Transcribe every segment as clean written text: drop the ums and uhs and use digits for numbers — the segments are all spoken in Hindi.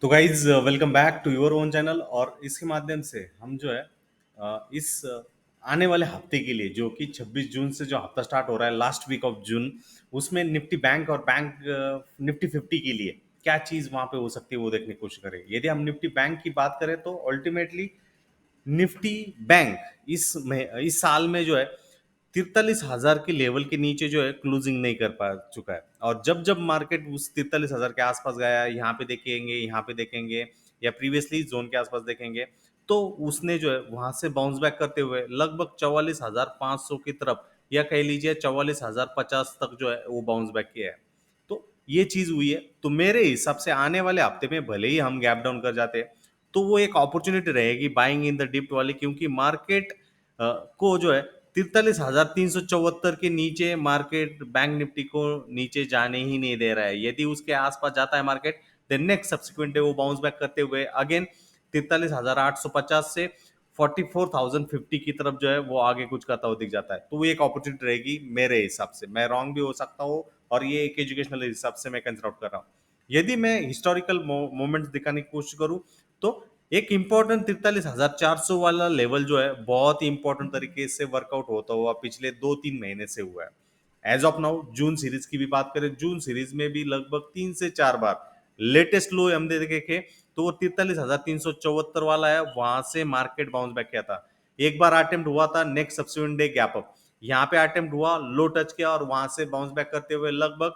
तो guys welcome back to your own channel. और इसके माध्यम से हम जो है इस आने वाले हफ्ते के लिए जो कि 26 जून से जो हफ्ता स्टार्ट हो रहा है, लास्ट वीक ऑफ जून, उसमें निफ्टी बैंक और बैंक निफ्टी 50 के लिए क्या चीज वहां पे हो सकती है वो देखने की कोशिश करें। यदि हम निफ्टी बैंक की बात करें तो अल्टीमेटली निफ्टी बैंक इस साल में जो है 43,000 के लेवल के नीचे जो है क्लोजिंग नहीं कर पा चुका है। और जब जब मार्केट उस 43,000 के आसपास गया, यहाँ पे देखेंगे या प्रीवियसली जोन के आसपास देखेंगे, तो उसने जो है वहां से बाउंस बैक करते हुए लगभग 44,500 की तरफ, या कह लीजिए 44,050 तक जो है वो बाउंस बैक किया है। तो ये चीज हुई है। तो मेरे हिसाब से आने वाले हफ्ते में भले ही हम गैप डाउन कर जाते हैं, तो वो एक अपॉर्चुनिटी रहेगी बाइंग इन द डिप वाली, क्योंकि मार्केट को जो है 43,374 के नीचे मार्केट बैंक निफ्टी को नीचे जाने ही नहीं दे रहा है। यदि उसके आसपास जाता है market, then next subsequent day वो बाउंस बैक करते हुए अगेन 43,850 से 44,050 की तरफ जो है वो आगे कुछ करता हुआ दिख जाता है। तो वो एक अपॉर्चुनिटी रहेगी मेरे हिसाब से। मैं रॉन्ग भी हो सकता हूँ, और ये एक एजुकेशनल हिसाब से मैं कंसिडर आउट कर रहा हूँ। यदि मैं हिस्टोरिकल मोमेंट्स दिखाने की कोशिश करूँ, तो एक इंपॉर्टेंट 43,400 वाला लेवल जो है बहुत ही इंपॉर्टेंट तरीके से वर्कआउट होता हुआ पिछले 2-3 महीने से हुआ है। As of now June series की भी बात करें, जून सीरीज में भी लगभग 3 से 4 बार लेटेस्ट लो हम देखे तो वो 43,374 वाला है, वहां से मार्केट बाउंस बैक किया था। एक बार अटेम्प्ट हुआ था, next subsequent day gap up, यहाँ पे अटेम्प्ट हुआ, लो टच किया और वहां से बाउंस बैक करते हुए लगभग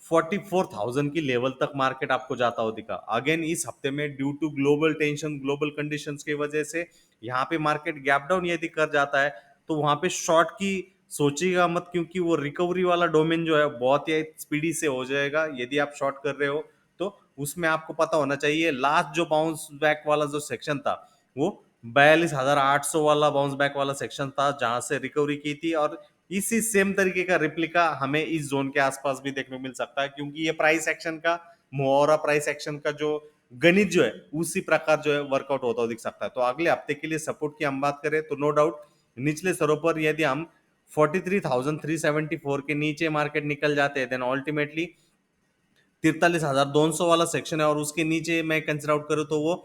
44,000 की लेवल तक मार्केट आपको जाता हुआ दिखा। अगेन इस हफ्ते में due to global tension, global conditions की वजह से यहाँ पे मार्केट गैप डाउन यदि कर जाता है, तो वहां पे शॉर्ट की सोचिएगा मत, क्योंकि वो रिकवरी वाला डोमेन जो है बहुत ही स्पीडी से हो जाएगा। यदि आप शॉर्ट कर रहे हो तो उसमें आपको पता होना चाहिए लास्ट जो बाउंस बैक वाला जो सेक्शन था, वो 42,800 वाला बाउंस बैक वाला सेक्शन था, जहां से रिकवरी की थी। और इसी सेम तरीके का रिप्लिका हमें इस जोन के आसपास भी देखने को मिल सकता है, क्योंकि ये प्राइस एक्शन का, मोहरा प्राइस एक्शन का जो गणित जो है उसी प्रकार जो है वर्कआउट होता हुआ दिख सकता है। तो अगले हफ्ते के लिए सपोर्ट की हम बात करें तो नो डाउट निचले स्तरों पर यदि हम 43,374 के नीचे मार्केट निकल जाते हैं, देन अल्टीमेटली 43,200 वाला सेक्शन है, और उसके नीचे मैं कंसिडर आउट करूँ तो वो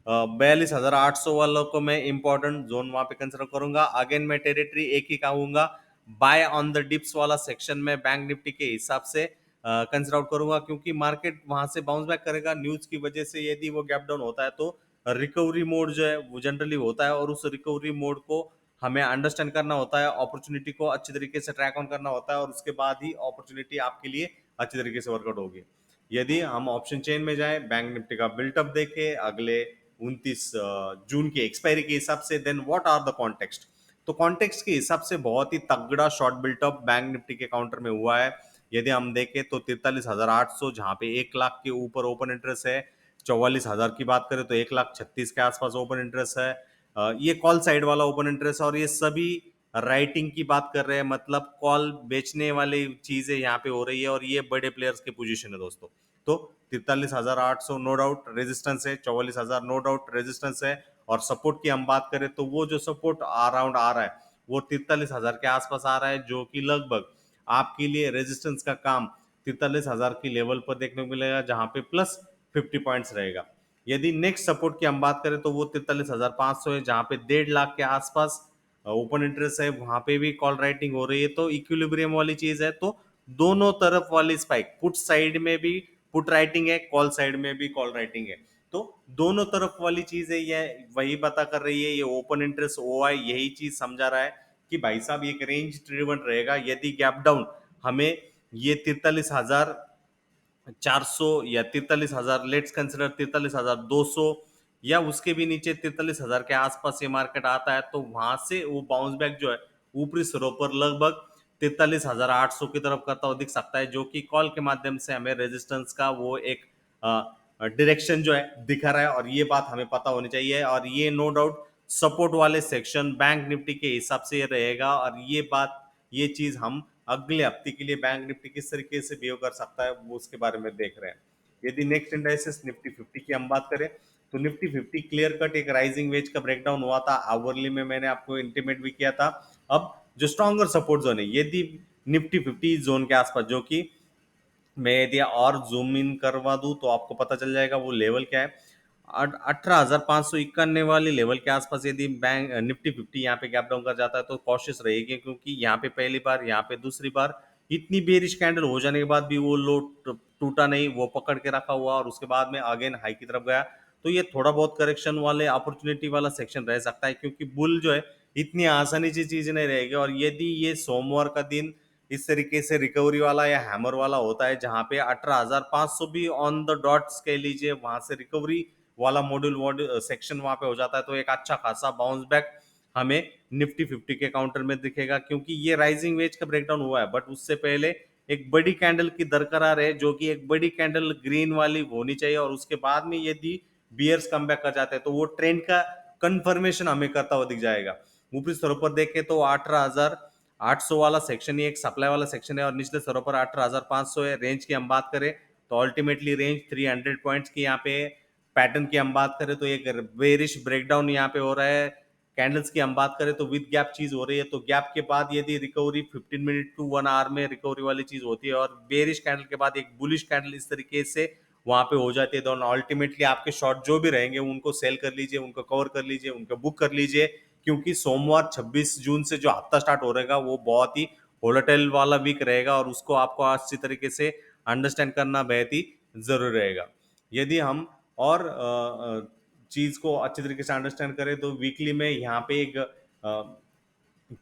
42,800 वालों को मैं इंपॉर्टेंट जोन वहां पे कंसिडर करूंगा। अगेन मैं टेरिटरी एक ही कहूंगा, बाय ऑन द डिप्स वाला सेक्शन में बैंक निफ्टी के हिसाब से कंसिडर आउट करूंगा, क्योंकि मार्केट वहां से बाउंस बैक करेगा न्यूज की वजह से। यदि वो गैप डाउन होता है तो रिकवरी मोड जो है वो जनरली होता है, और उस रिकवरी मोड को हमें अंडरस्टैंड करना होता है, अपॉर्चुनिटी को अच्छी तरीके से ट्रैक ऑन करना होता है, और उसके बाद ही अपॉर्चुनिटी आपके लिए अच्छी तरीके से वर्कआउट होगी। यदि हम ऑप्शन चेन में जाएं, बैंक निफ्टी का बिल्टअप देखें अगले 29 जून की एक्सपायरी के हिसाब से, then what are the context. तो कॉन्टेक्स्ट के हिसाब से बहुत ही तगड़ा शॉर्ट बिल्टअप बैंक निफ्टी के काउंटर में हुआ है। यदि हम देखें तो 43,800, जहां पे 1 लाख के ऊपर ओपन इंटरेस्ट है। 44,000 की बात करें तो 1,36,000 के आसपास ओपन इंटरेस्ट है। ये कॉल साइड वाला ओपन इंटरेस्ट है, और ये सभी राइटिंग की बात कर रहे हैं, मतलब कॉल बेचने वाली चीजें यहाँ पे हो रही है, और ये बड़े प्लेयर्स की पोजीशन है दोस्तों। तो 43,800 नो डाउट रेजिस्टेंस है, 44,000 नो डाउट रेजिस्टेंस है। और सपोर्ट की हम बात करें तो वो जो सपोर्ट अराउंड आ रहा है वो 43,000 के आसपास आ रहा है, जो कि लगभग आपके लिए रेजिस्टेंस का काम 43,000 की लेवल पर देखने को मिलेगा, जहां पे प्लस 50 पॉइंट्स रहेगा। यदि नेक्स्ट सपोर्ट की हम बात करें तो वो 43,500 है, जहां पे 1.5 लाख के आसपास ओपन इंटरेस्ट है, वहां पे भी कॉल राइटिंग हो रही है। तो इक्विलिब्रियम वाली चीज है, तो दोनों तरफ वाली स्पाइक, पुट साइड में भी पुट राइटिंग है, कॉल साइड में भी कॉल राइटिंग है। तो दोनों तरफ वाली चीज है, ये वही पता कर रही है, ये ओपन इंटरेस्ट ओआई यही चीज समझा रहा है कि भाई साहब एक रेंज ड्रिवन रहेगा। यदि गैप डाउन हमें ये 43,400 या 43,000, लेट्स कंसिडर 43,200, या उसके भी नीचे 43,000 के आसपास ये मार्केट आता है, तो वहां से वो बाउंस बैक जो है ऊपरी स्तरों पर लगभग 43,800 की तरफ करता हुआ दिख सकता है, जो कि कॉल के माध्यम से हमें रेजिस्टेंस का वो एक डायरेक्शन जो है दिखा रहा है, और ये बात हमें पता होनी चाहिए। और ये नो डाउट सपोर्ट वाले सेक्शन बैंक निफ्टी के हिसाब से ये रहेगा, और ये बात, ये चीज हम अगले हफ्ते के लिए बैंक निफ्टी किस तरीके से बिहेव कर सकता है वो उसके बारे में देख रहे हैं। यदि नेक्स्ट इंडाइसिस निफ्टी 50 की हम बात करें, तो निफ्टी 50 क्लियर कट एक राइजिंग वेज का ब्रेकडाउन हुआ था, आवरली में मैंने आपको इंटीमेट भी किया था। अब जो स्ट्रॉन्गर सपोर्ट जोन है, यदि निफ्टी 50 जोन के आसपास, जो कि मैं यदि और जूम इन करवा दूं तो आपको पता चल जाएगा वो लेवल क्या है। 18,591 वाली लेवल के आसपास यदि बैंक निफ्टी 50 यहाँ पे गैप डाउन कर जाता है तो कॉशियस रहेगी, क्योंकि यहाँ पे पहली बार, यहाँ पे दूसरी बार इतनी बेरिश कैंडल हो जाने के बाद भी वो लो टूटा नहीं, वो पकड़ के रखा हुआ और उसके बाद में अगेन हाई की तरफ गया। तो ये थोड़ा बहुत करेक्शन वाले अपॉर्चुनिटी वाला सेक्शन रह सकता है, क्योंकि बुल जो है इतनी आसानी से चीज नहीं रहेगी। और यदि ये सोमवार का दिन इस तरीके से रिकवरी वाला या हैमर वाला होता है, जहां पे 18,500 भी ऑन द डॉट्स कह लीजिए, वहां से रिकवरी वाला मॉड्यूल सेक्शन वहां पे हो जाता है, तो एक अच्छा खासा बाउंस बैक हमें निफ्टी 50 के काउंटर में दिखेगा। क्योंकि ये राइजिंग वेज का ब्रेकडाउन हुआ है, बट उससे पहले एक बड़ी कैंडल की दरकरार है, जो कि एक बड़ी कैंडल ग्रीन वाली होनी चाहिए। और उसके बाद में यदि बियर्स कम बैक कर जाते हैं तो वो ट्रेंड का कंफर्मेशन हमें करता हुआ दिख जाएगा। ऊपरी स्तरों पर देखें तो 18,800 वाला सेक्शन ही एक सप्लाई वाला सेक्शन है, और निचले स्तरों पर 18,500 है। रेंज की हम बात करें तो अल्टीमेटली रेंज 300 पॉइंट्स की यहाँ पे। पैटर्न की हम बात करें तो एक बेरिश ब्रेकडाउन यहाँ पे हो रहा है। कैंडल्स की हम बात करें तो विद गैप चीज हो रही है, तो गैप के बाद यदि रिकवरी 15 मिनट टू 1 आवर में रिकवरी वाली चीज होती है, और बेरिश कैंडल के बाद एक बुलिश कैंडल इस तरीके से वहां पे हो जाती है, तो अल्टीमेटली आपके शॉर्ट जो भी रहेंगे उनको सेल कर लीजिए, उनको कवर कर लीजिए, उनको बुक कर लीजिए। क्योंकि सोमवार 26 जून से जो हफ्ता स्टार्ट हो रहेगा वो बहुत ही वोलेटाइल वाला वीक रहेगा, और उसको आपको अच्छी तरीके से अंडरस्टैंड करना बेहद ही जरूरी रहेगा। यदि हम और चीज को अच्छी तरीके से अंडरस्टैंड करें तो वीकली में यहाँ पे एक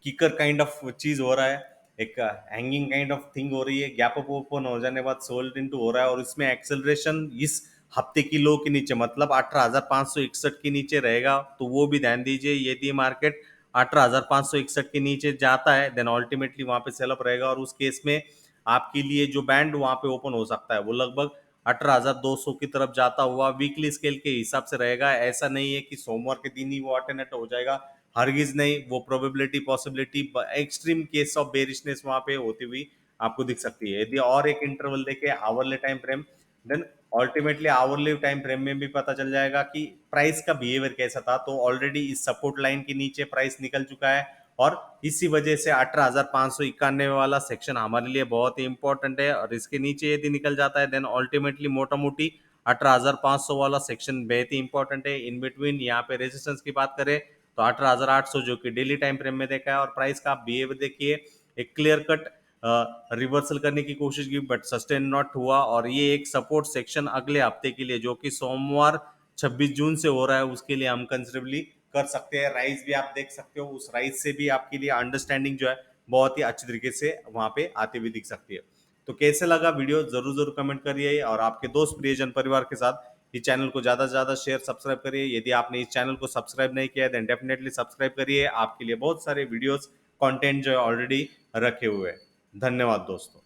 किकर काइंड ऑफ चीज हो रहा है, एक हैंगिंग काइंड ऑफ थिंग हो रही है। गैप अप ओपन हो जाने के बाद सोल्ड इनटू हो रहा है, और इसमें एक्सेलरेशन इस हफ्ते की लो के नीचे, मतलब 18,561 के नीचे रहेगा। तो वो भी ध्यान दीजिए, यदि मार्केट 18,561 के नीचे जाता है देन अल्टीमेटली वहां पे सेलअप रहेगा, और उस केस में आपके लिए जो बैंड वहां पे ओपन हो सकता है वो लगभग 18,200 की तरफ जाता हुआ वीकली स्केल के हिसाब से रहेगा। ऐसा नहीं है कि सोमवार के दिन ही वो अल्टरनेट हो जाएगा, हरगिज नहीं। वो probability possibility extreme case of bearishness वहां पे होती हुई आपको दिख सकती है। यदि और एक इंटरवल देखे hourly time frame, then ultimately hourly time frame में भी पता चल जाएगा कि प्राइस का बिहेवियर कैसा था। तो ऑलरेडी इस सपोर्ट लाइन के नीचे प्राइस निकल चुका है, और इसी वजह से 18,591 वाला सेक्शन हमारे लिए बहुत ही इंपॉर्टेंट है। और इसके नीचे यदि निकल जाता है देन अल्टीमेटली मोटा मोटी 18,500 वाला सेक्शन बेहद ही इंपॉर्टेंट है। इन बिटवीन यहाँ पे रेजिस्टेंस की बात करें तो 18,800 जो कि डेली टाइम फ्रेम में देखा है, और प्राइस का बिहेवियर देखिए, एक क्लियर कट रिवर्सल करने की कोशिश की बट सस्टेन नॉट हुआ। और ये एक सपोर्ट सेक्शन अगले हफ्ते के लिए, जो कि सोमवार 26 जून से हो रहा है, उसके लिए हम कंसिडरेबली कर सकते हैं। राइस भी आप देख सकते हो, उस राइस से भी आपके लिए अंडरस्टैंडिंग जो है बहुत ही अच्छी तरीके से वहां पे आते हुए दिख सकती है। तो कैसे लगा वीडियो जरूर जरूर कमेंट करिए, और आपके दोस्त प्रियजन परिवार के साथ इस चैनल को ज्यादा से ज्यादा शेयर सब्सक्राइब करिए। यदि आपने इस चैनल को सब्सक्राइब नहीं किया है देन डेफिनेटली सब्सक्राइब करिए। आपके लिए बहुत सारे वीडियोस कंटेंट जो है ऑलरेडी रखे हुए हैं। धन्यवाद दोस्तों।